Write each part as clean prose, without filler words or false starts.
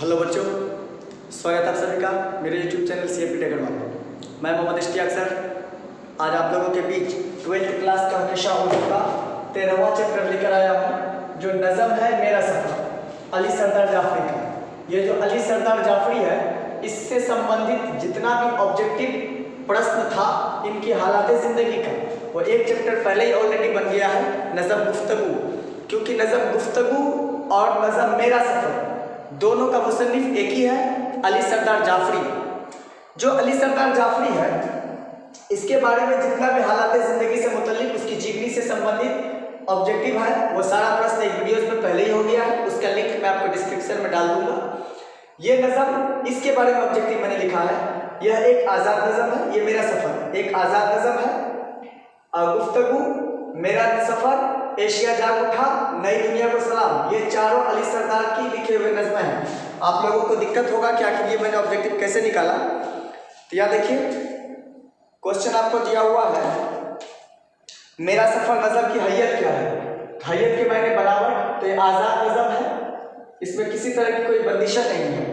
Hello बच्चों, स्वागत है आप सभी का मेरे YouTube चैनल CFP टेकर में। मैं मोहम्मद इश्तियाक सर आज आप लोगों के बीच 12th क्लास का हमेशा हो चुका 13वां चैप्टर लेकर आया हूँ, जो नज़म है मेरा सफ़र अली सरदार जाफरी का। ये जो अली सरदार जाफरी है, इससे संबंधित जितना भी ऑब्जेक्टिव प्रश्न था इनकी हालात ज़िंदगी का, वो एक चैप्टर पहले ही ऑलरेडी बन गया है, नज़म गुफ्तगू। क्योंकि नज़म गुफ्तगू और नज़म मेरा सफ़र दोनों का मुसन्निफ एक ही है, अली सरदार जाफरी। जो अली सरदार जाफरी है, इसके बारे में जितना भी हालात ज़िंदगी से मुतल्लिक उसकी जीवनी से संबंधित ऑब्जेक्टिव है, वो सारा प्रश्न एक वीडियोस में पहले ही हो गया है। उसका लिंक मैं आपको डिस्क्रिप्शन में डाल दूंगा। ये नज़म, इसके बारे में ऑब्जेक्टिव मैंने लिखा है, यह एक आज़ाद नज़म है। ये मेरा सफ़र एक आज़ाद नज़म है। गुफ्तगू, मेरा सफ़र, एशिया जाग उठा, नई दुनिया को सलाम, ये चारों अली सरदार की लिखे हुए नज़में हैं। आप लोगों को दिक्कत होगा कि आखिर ये मैंने ऑब्जेक्टिव कैसे निकाला। तो यहाँ देखिए, क्वेश्चन आपको दिया हुआ है, मेरा सफ़र नज़म की हैयत क्या है। हैयत के मायने बनावट, तो ये आज़ाद नज़म है, इसमें किसी तरह की कोई बंदिशा नहीं है।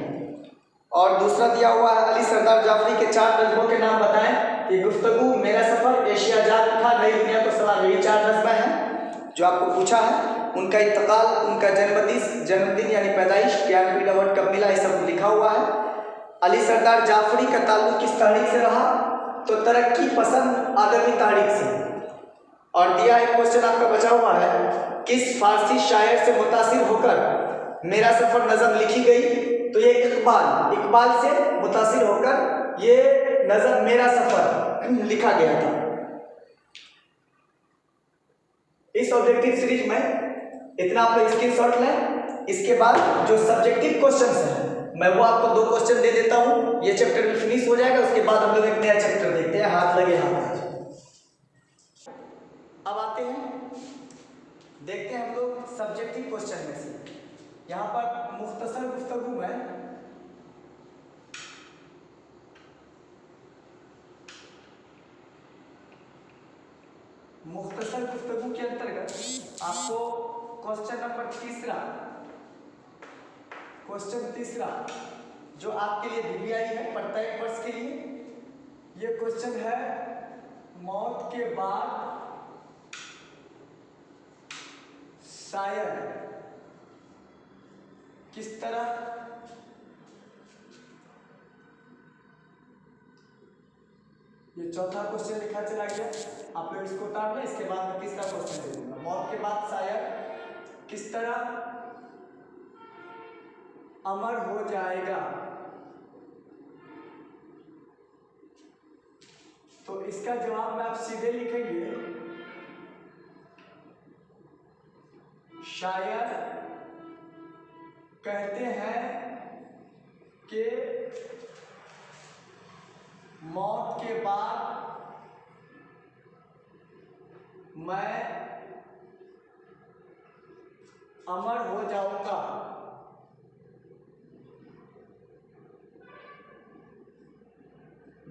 और दूसरा दिया हुआ है, अली सरदार जाफरी के 4 नज़मों के नाम बताएं। ये गुफ्तगू, मेरा सफ़र, एशिया जाग उठा, नई दुनिया को सलाम, ये 4 नज़में हैं जो आपको पूछा है। उनका इंतकाल, उनका जन्मदिन यानी पैदाइश, ज्ञानपीठ अवार्ड कब मिला, ये सब लिखा हुआ है। अली सरदार जाफरी का ताल्लुक किस तारीख से रहा, तो तरक्की पसंद आदमी तारीख से। और दिया एक क्वेश्चन आपका बचा हुआ है, किस फारसी शायर से मुतासिर होकर मेरा सफ़र नज़म लिखी गई, तो ये इकबाल से मुतासिर होकर ये नज़म मेरा सफ़र लिखा गया था। इस ऑब्जेक्टिव सीरीज में इतना आप लोग स्क्रीनशॉट लें। इसके बाद जो सब्जेक्टिव क्वेश्चंस हैं, मैं वो आपको 2 क्वेश्चन दे देता हूँ, ये चैप्टर भी फिनिश हो जाएगा। उसके बाद हम लोग एक नया चैप्टर देखते हैं, हाथ लगे हाथ। अब आते हैं, देखते हैं हम लोग सब्जेक्टिव क्वेश्चन में से। यहाँ पर मुख्तसर गुफ्तगू में मुख्तसर गुफ्तगू के अंतर्गत आपको क्वेश्चन नंबर तीसरा जो आपके लिए VVI है प्रत्येक वर्ष के लिए, ये क्वेश्चन है, मौत के बाद शायर किस तरह ये चौथा क्वेश्चन लिखा चला गया, आप लोग इसको उतार लें। इसके बाद मैं तीसरा क्वेश्चन दे दूंगा, मौत के बाद शायर किस तरह अमर हो जाएगा। तो इसका जवाब में आप सीधे लिखेंगे, शायर कहते हैं कि मौत के बाद मैं अमर हो जाऊंगा।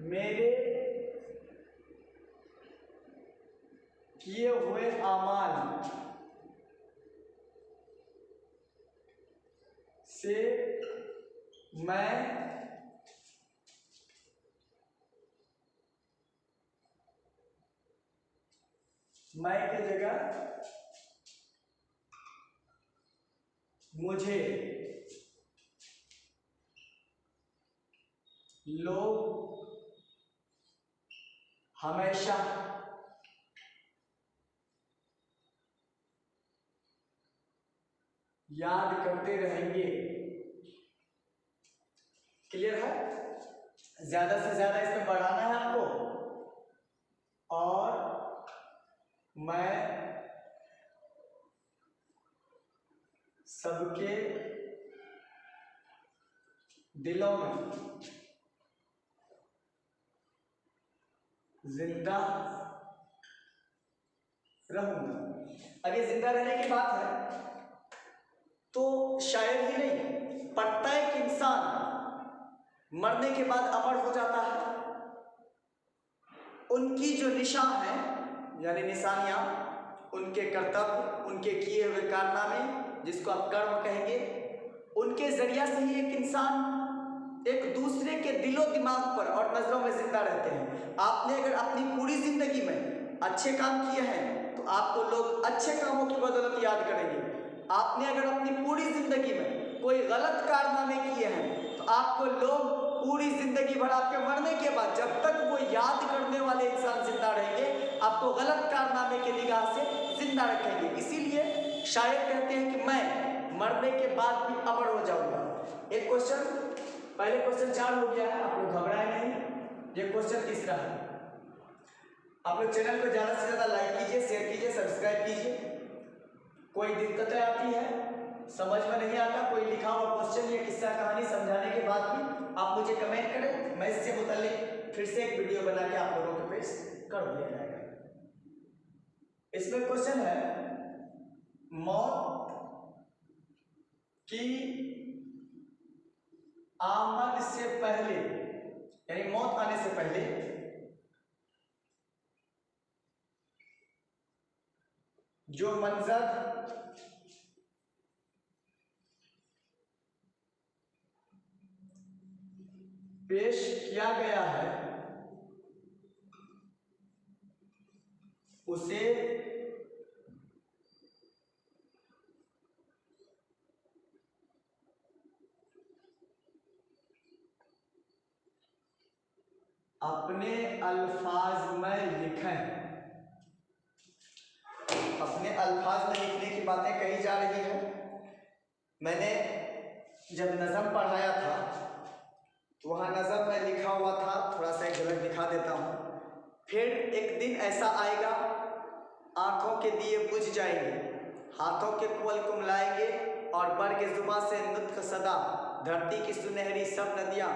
मेरे किए हुए आमाल से मैं की जगह मुझे लोग हमेशा याद करते रहेंगे। क्लियर है? ज्यादा से ज्यादा इसमें बढ़ाना है आपको। और मैं सबके दिलों में जिंदा रहूंगा। अब ये जिंदा रहने की बात है, तो शायर ही नहीं, प्रत्येक इंसान मरने के बाद अमर हो जाता है। उनकी जो निशान है यानी निशानियां, उनके कर्तव्य, उनके किए हुए कारनामे, जिसको आप कर्म कहेंगे, उनके जरिया से ही एक इंसान एक दूसरे के दिलो दिमाग पर और नजरों में जिंदा रहते हैं। आपने अगर अपनी पूरी जिंदगी में अच्छे काम किए हैं तो आपको लोग अच्छे कामों की बदौलत याद करेंगे। आपने अगर अपनी पूरी जिंदगी में कोई गलत कारनामे किए हैं तो आपको लोग पूरी जिंदगी भर आपके मरने के बाद, जब तक वो याद करने वाले इंसान जिंदा रहेंगे, आपको गलत कारनामे के निगाह से जिंदा रखेंगे। इसीलिए शायद कहते हैं कि मैं मरने के बाद भी अमर हो जाऊंगा। एक क्वेश्चन, पहले क्वेश्चन 4 हो गया है, आप लोग घबराए नहीं। ये क्वेश्चन तीसरा है। आप लोग चैनल को ज्यादा से ज्यादा लाइक कीजिए, शेयर कीजिए, सब्सक्राइब कीजिए। कोई दिक्कतें आती है, समझ में नहीं आता, कोई लिखा हुआ क्वेश्चन या किस्सा कहानी समझाने के बाद भी आप मुझे कमेंट करें, मैं इससे मुताल्लिक फिर से एक वीडियो बना के आप लोगों के पेश कर दिया जाएगा। इसमें क्वेश्चन है, मौत की आमद से पहले, यानी मौत आने से पहले जो मंजर पेश किया गया है उसे अपने अल्फाज में लिखें। अपने अल्फाज में लिखने की बातें कही जा रही है। मैंने जब नज़म पढ़ाया था तो वहाँ नज़म में लिखा हुआ था, थोड़ा सा एक झलक दिखा देता हूँ। फिर एक दिन ऐसा आएगा, आँखों के दिए बुझ जाएंगे, हाथों के कुल कुमलाएंगे और बर्ग जुबां से नुत्क सदा, धरती की सुनहरी सब नदियाँ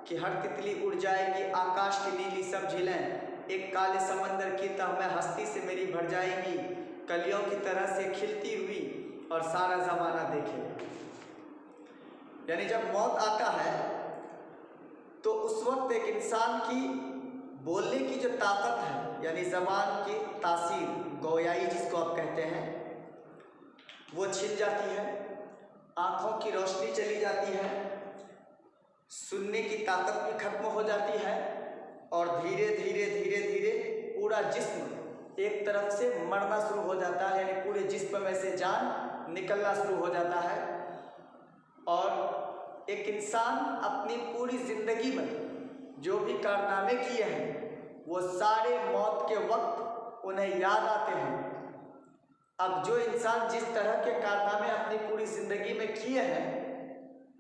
कि हर तितली उड़ जाएगी, आकाश की नीली सब झीलें एक काले समंदर की तह में हस्ती से मेरी भर जाएंगी, कलियों की तरह से खिलती हुई और सारा ज़माना देखेगा। यानी जब मौत आता है तो उस वक्त एक इंसान की बोलने की जो ताकत है, यानी ज़बान की तासीर, गोयाई जिसको आप कहते हैं, वो छिन जाती है, आँखों की रोशनी चली जाती है, सुनने की ताकत भी खत्म हो जाती है और धीरे धीरे धीरे धीरे पूरा जिस्म एक तरफ से मरना शुरू हो जाता है, यानी पूरे जिस्म में से जान निकलना शुरू हो जाता है। और एक इंसान अपनी पूरी ज़िंदगी में जो भी कारनामे किए हैं वो सारे मौत के वक्त उन्हें याद आते हैं। अब जो इंसान जिस तरह के कारनामे अपनी पूरी ज़िंदगी में किए हैं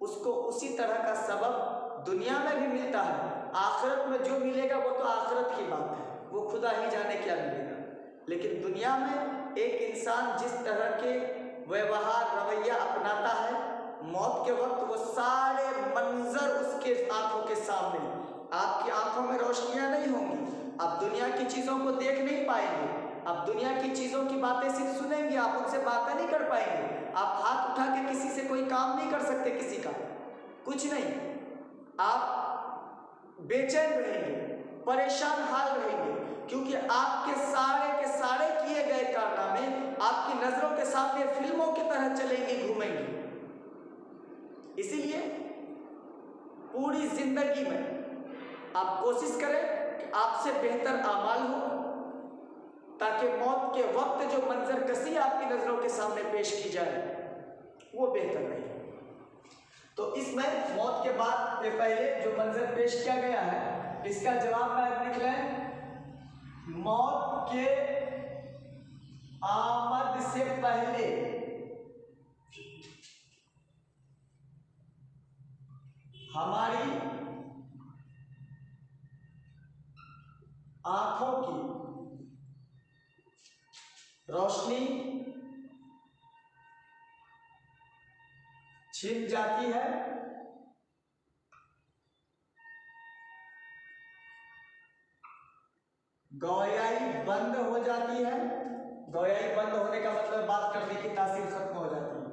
उसको उसी तरह का सबब दुनिया में भी मिलता है। आखिरत में जो मिलेगा वो तो आखिरत की बात है, वो खुदा ही जाने क्या मिलेगा। लेकिन दुनिया में एक इंसान जिस तरह के व्यवहार रवैया अपनाता है, मौत के वक्त वो सारे मंजर उसके आंखों के सामने, आपकी आंखों में रोशनियां नहीं होंगी, आप दुनिया की चीज़ों को देख नहीं पाएंगे, आप दुनिया की चीज़ों की बातें सिर्फ सुनेंगे, आप उनसे बातें नहीं कर पाएंगे, आप हाथ उठा के किसी से कोई काम नहीं कर सकते, किसी का कुछ नहीं, आप बेचैन रहेंगे, परेशान हाल रहेंगे, क्योंकि आपके सारे के सारे किए गए कारनामे आपकी नज़रों के सामने फिल्मों की तरह चलेंगे, घूमेंगे। इसीलिए पूरी जिंदगी में आप कोशिश करें कि आपसे बेहतर आमाल हो, ताकि मौत के वक्त जो मंजर कसी आपकी नज़रों के सामने पेश की जाए वो बेहतर रहे। तो इसमें मौत के बाद के पहले जो मंजर पेश किया गया है, इसका जवाब में आप लिख लें, मौत के आमद से पहले हमारी आंखों की रोशनी छिन जाती है, गोयाई बंद हो जाती है। गोयाई बंद होने का मतलब बात करने की तासीर खत्म हो जाती है,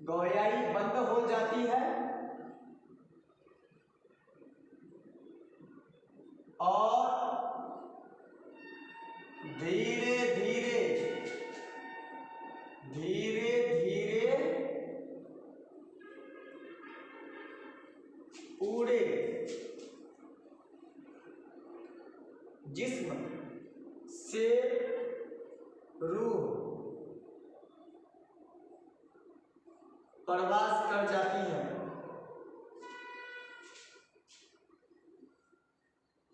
गोयाई बंद हो जाती है और धीरे धीरे धीरे धीरे पूरे जिस्म से रूह प्रवास कर जाती है।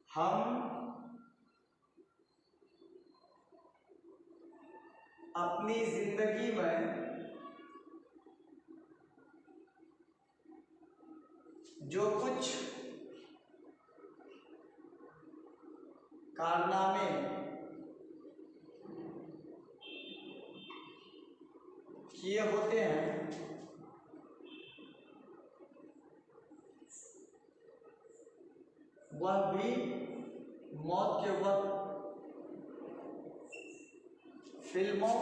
हम अपनी जिंदगी में जो कुछ कारनामे किए होते हैं, वह भी मौत के वक्त फिल्मों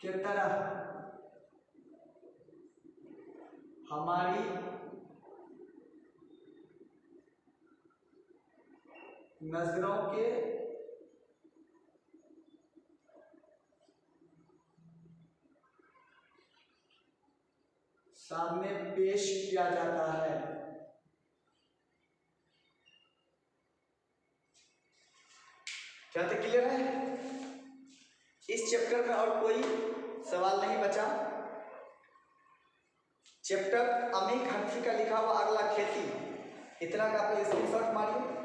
के तरह हमारी नजरों के सामने पेश किया जाता है। क्या तो क्लियर है? इस चैप्टर में और कोई सवाल नहीं बचा। चैप्टर अमीर हंफी का लिखा हुआ अगला खेती, इतना का आप स्क्रीनशॉट मारिए।